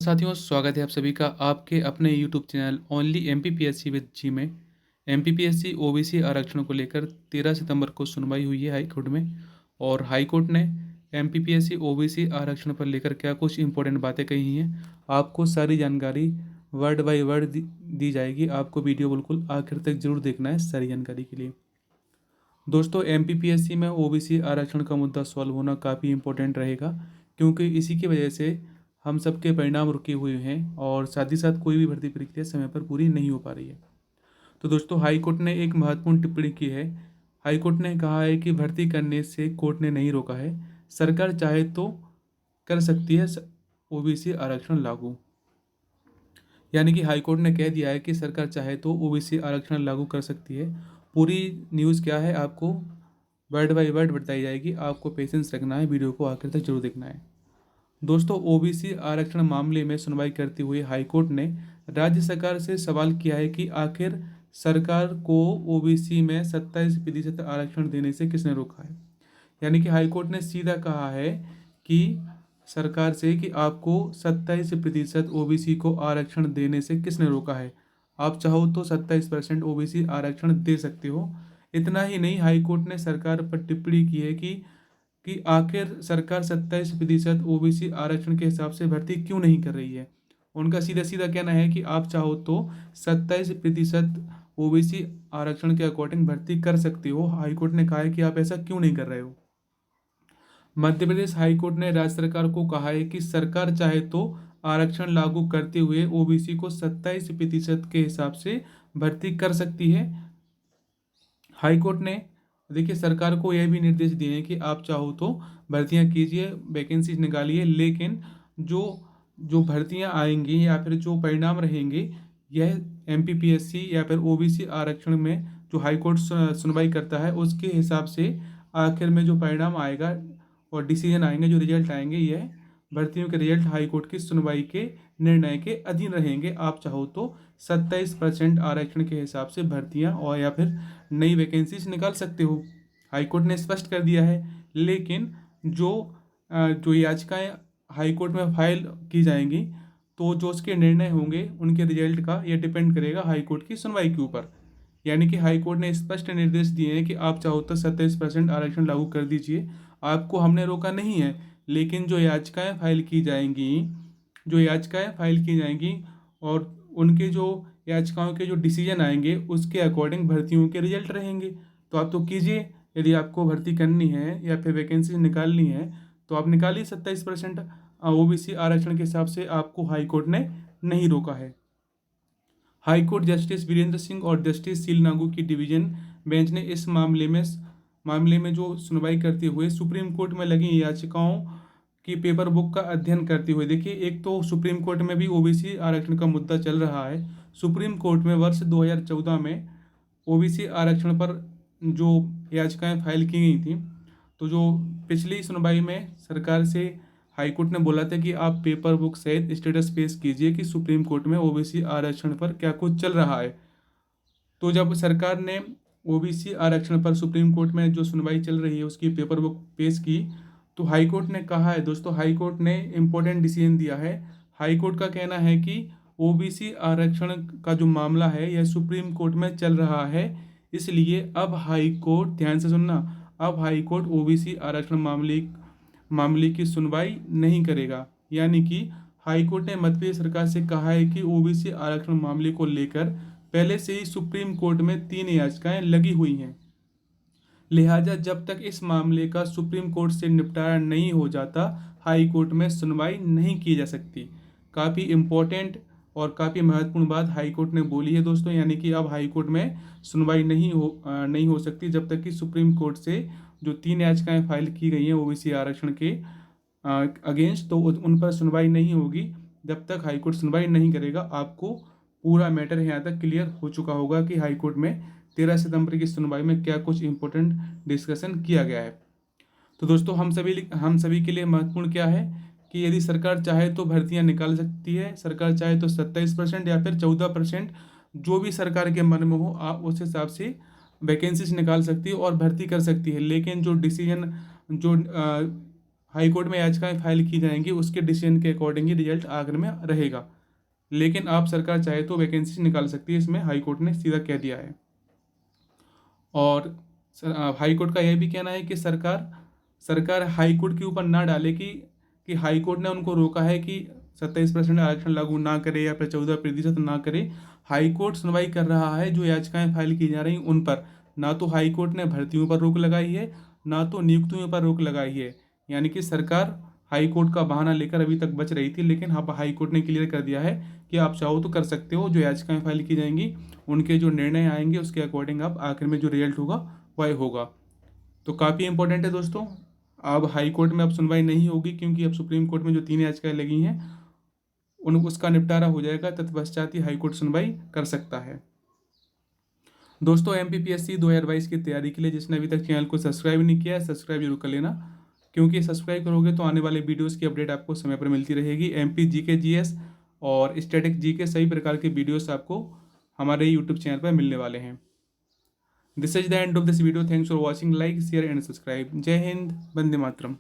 साथियों, स्वागत है आप सभी का आपके अपने YouTube channel only MPPSC with G में। एमपीपीएससी ओबीसी आरक्षण को लेकर 13 सितंबर को सुनवाई हुई है हाई कोर्ट में। और हाई कोर्ट ने एमपीपीएससी ओबीसी आरक्षण पर लेकर क्या कुछ इंपॉर्टेंट बातें कही हैं, आपको सारी जानकारी वर्ड बाय वर्ड दी जाएगी। आपको वीडियो बिल्कुल आखिर तक जरूर देखना है सारी जानकारी के लिए। दोस्तों, एमपीपीएससी में ओबीसी आरक्षण का मुद्दा सॉल्व होना काफ़ी इम्पोर्टेंट रहेगा, क्योंकि इसी की वजह से हम सबके परिणाम रुके हुए हैं और साथ ही साथ कोई भी भर्ती प्रक्रिया समय पर पूरी नहीं हो पा रही है। तो दोस्तों, हाई कोर्ट ने एक महत्वपूर्ण टिप्पणी की है। हाई कोर्ट ने कहा है कि भर्ती करने से कोर्ट ने नहीं रोका है, सरकार चाहे तो कर सकती है ओबीसी आरक्षण लागू। यानी कि हाई कोर्ट ने कह दिया है कि सरकार चाहे तो ओबीसी आरक्षण लागू कर सकती है। पूरी न्यूज़ क्या है आपको वर्ड बाय वर्ड बताई जाएगी, आपको पेशेंस रखना है, वीडियो को आखिर तक जरूर देखना है। दोस्तों, ओबीसी आरक्षण मामले में सुनवाई करते हुए हाई कोर्ट ने राज्य सरकार से सवाल किया है कि आखिर सरकार को ओबीसी में 27% आरक्षण देने से किसने रोका है। यानी कि हाई कोर्ट ने सीधा कहा है कि सरकार से कि आपको 27% ओबीसी को आरक्षण देने से किसने रोका है। आप चाहो तो 27% ओबीसी आरक्षण दे सकते हो। इतना ही नहीं, हाई कोर्ट ने सरकार पर टिप्पणी की है कि आखिर सरकार 27% ओबीसी आरक्षण के हिसाब से भर्ती क्यों नहीं कर रही है। उनका सीधा सीधा कहना है कि आप चाहो तो 27% ओबीसी आरक्षण के अकॉर्डिंग भर्ती कर सकते हो। हाईकोर्ट ने कहा है कि आप ऐसा क्यों नहीं कर रहे हो। मध्य प्रदेश हाईकोर्ट ने राज्य सरकार को कहा है कि सरकार चाहे तो आरक्षण लागू करते हुए ओबीसी को 27% के हिसाब से भर्ती कर सकती है। हाईकोर्ट ने देखिए सरकार को यह भी निर्देश दिए हैं कि आप चाहो तो भर्तियां कीजिए, वैकेंसीज निकालिए, लेकिन जो जो भर्तियां आएंगी या फिर जो परिणाम रहेंगे, यह एमपीपीएससी या फिर ओबीसी आरक्षण में जो हाईकोर्ट सुनवाई करता है उसके हिसाब से आखिर में जो परिणाम आएगा और डिसीजन आएंगे, जो रिजल्ट आएंगे, यह भर्तियों के रिजल्ट हाईकोर्ट की सुनवाई के निर्णय के अधीन रहेंगे। आप चाहो तो 27% आरक्षण के हिसाब से भर्तियां और या फिर नई वैकेंसीज निकाल सकते हो। हाईकोर्ट ने स्पष्ट कर दिया है। लेकिन जो याचिकाएं हाईकोर्ट में फाइल की जाएंगी, तो जो उसके निर्णय होंगे उनके रिजल्ट का यह डिपेंड करेगा हाईकोर्ट की सुनवाई के ऊपर। यानी कि हाईकोर्ट ने स्पष्ट निर्देश दिए हैं कि आप चाहो तो 27% आरक्षण लागू कर दीजिए, आपको हमने रोका नहीं है। लेकिन जो याचिकाएं फाइल की जाएंगी और उनके जो याचिकाओं के जो डिसीजन आएंगे उसके अकॉर्डिंग भर्तियों के रिजल्ट रहेंगे। तो आप तो कीजिए, यदि आपको भर्ती करनी है या फिर वैकेंसी निकालनी है तो आप निकालिए 27%। ओबीसी आरक्षण के हिसाब से आपको हाई कोर्ट ने नहीं रोका है। High court justice Virendra Singh और जस्टिस सील नागू की डिवीजन बेंच ने इस मामले में जो सुनवाई करते हुए सुप्रीम कोर्ट में लगी याचिकाओं की पेपर बुक का अध्ययन करते हुए, देखिए एक तो सुप्रीम कोर्ट में भी ओबीसी आरक्षण का मुद्दा चल रहा है। सुप्रीम कोर्ट में वर्ष 2014 में ओबीसी आरक्षण पर जो याचिकाएं फाइल की गई थी, तो जो पिछली सुनवाई में सरकार से हाईकोर्ट ने बोला था कि आप पेपर बुक सहित स्टेटस पेश कीजिए कि सुप्रीम कोर्ट में ओबीसी आरक्षण पर क्या कुछ चल रहा है। तो जब सरकार ने ओबीसी आरक्षण पर सुप्रीम कोर्ट में जो सुनवाई चल रही है उसकी पेपर बुक पेश की, तो हाई कोर्ट ने कहा है, दोस्तों हाई कोर्ट ने इम्पोर्टेंट डिसीजन दिया है। हाई कोर्ट का कहना है कि ओबीसी आरक्षण का जो मामला है यह सुप्रीम कोर्ट में चल रहा है, इसलिए अब हाई कोर्ट, ध्यान से सुनना, अब हाई कोर्ट ओबीसी आरक्षण मामले की सुनवाई नहीं करेगा। यानी कि हाई कोर्ट ने मध्य प्रदेश सरकार से कहा है कि ओबीसी आरक्षण मामले को लेकर पहले से ही सुप्रीम कोर्ट में 3 याचिकाएं लगी हुई हैं, लिहाजा जब तक इस मामले का सुप्रीम कोर्ट से निपटारा नहीं हो जाता हाई कोर्ट में सुनवाई नहीं की जा सकती। काफ़ी इम्पोर्टेंट और काफ़ी महत्वपूर्ण बात हाई कोर्ट ने बोली है दोस्तों। यानी कि अब हाई कोर्ट में सुनवाई नहीं हो सकती जब तक कि सुप्रीम कोर्ट से जो 3 याचिकाएं फाइल की गई हैं ओबीसी आरक्षण के अगेंस्ट, तो उन पर सुनवाई नहीं होगी जब तक हाई कोर्ट सुनवाई नहीं करेगा। आपको पूरा मैटर यहाँ तक क्लियर हो चुका होगा कि हाई कोर्ट में 13 सितंबर की सुनवाई में क्या कुछ इंपॉर्टेंट डिस्कशन किया गया है। तो दोस्तों, हम सभी के लिए महत्वपूर्ण क्या है कि यदि सरकार चाहे तो भर्तियां निकाल सकती है। सरकार चाहे तो 27% या फिर 14%, जो भी सरकार के मन में हो, आप उस हिसाब से वैकेंसीज निकाल सकती है और भर्ती कर सकती है। लेकिन जो डिसीजन जो हाई कोर्ट में याचिकाएं फाइल की जाएंगी, उसके डिसीजन के अकॉर्डिंग ही रिजल्ट आखिर में रहेगा। लेकिन आप सरकार चाहे तो वैकेंसी निकाल सकती है, इसमें हाई कोर्ट ने सीधा कह दिया है। और हाई कोर्ट का यह भी कहना है कि सरकार सरकार हाई कोर्ट के ऊपर ना डाले कि हाई कोर्ट ने उनको रोका है कि 27% आरक्षण लागू ना करे या फिर 14% ना करे। हाई कोर्ट सुनवाई कर रहा है जो याचिकाएं फाइल की जा रही उन पर। ना तो हाई कोर्ट ने भर्तियों पर रोक लगाई है, ना तो नियुक्तियों पर रोक लगाई है। यानी कि सरकार हाई कोर्ट का बहाना लेकर अभी तक बच रही थी, लेकिन हाँ, हाई कोर्ट ने क्लियर कर दिया है कि आप चाहो तो कर सकते हो। जो याचिकाएं फाइल की जाएंगी उनके जो निर्णय आएंगे उसके अकॉर्डिंग आप आखिर में जो रिजल्ट होगा वह होगा। तो काफ़ी इंपॉर्टेंट है दोस्तों। अब हाई कोर्ट में अब सुनवाई नहीं होगी, क्योंकि अब सुप्रीम कोर्ट में जो 3 याचिकाएं लगी हैं उन उसका निपटारा हो जाएगा, तत्पश्चात ही हाई कोर्ट सुनवाई कर सकता है। दोस्तों, MPPSC 2022 की तैयारी के लिए जिसने अभी तक चैनल को सब्सक्राइब नहीं किया है, सब्सक्राइब जरूर कर लेना, क्योंकि सब्सक्राइब करोगे तो आने वाले वीडियोस की अपडेट आपको समय पर मिलती रहेगी। MP GK GS और स्टैटिक GK सभी प्रकार के वीडियोस आपको हमारे यूट्यूब चैनल पर मिलने वाले हैं। This is the end of this video. Thanks for watching. Like, share and subscribe. जय हिंद, वंदे मातरम।